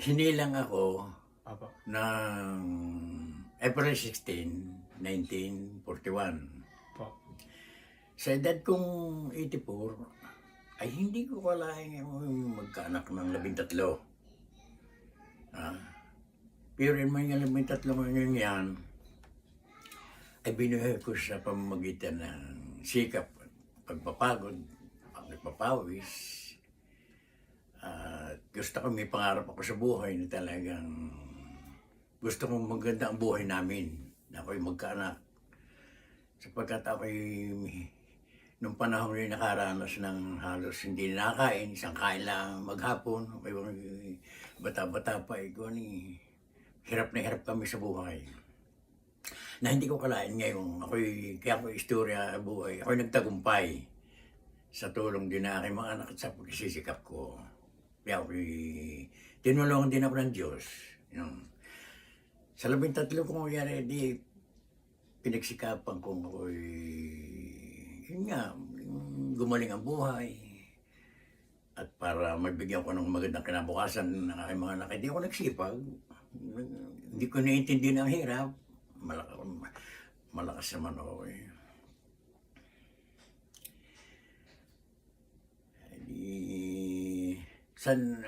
Hinilang ako Opo. ng April 16, 1941. Po. Sa edad kong 84, ay hindi ko kalaing magkaanak ng 13. Pero in mga 13 ngayon yan, ay binuhay ko sa pamamagitan ng sikap, pagpapagod, pagpapawis. Gusto ko, may pangarap ako sa buhay na talagang gusto kong maganda ang buhay namin, na ako'y magkaanak. Sapagkat ako'y nung panahon rin nakaranas ng halos hindi nakakain, isang kain lang maghapon, may bata-bata pa, hirap na hirap kami sa buhay. Na hindi ko kalain ngayon, kaya ako'y istorya buhay, ako'y nagtagumpay sa tulong din na aking mga anak at sa pagsisikap ko. Kaya ako'y tinulungan din ako ng Diyos. Sa 13 kong yari, pinagsikapan kong ako'y, yun nga, gumaling ang buhay. At para magbigyan ko ng magandang kinabukasan ng aking mga anak, hindi ako nagsipag. Hindi ko naiintindihan ang hirap. Malakas naman ako eh. Saan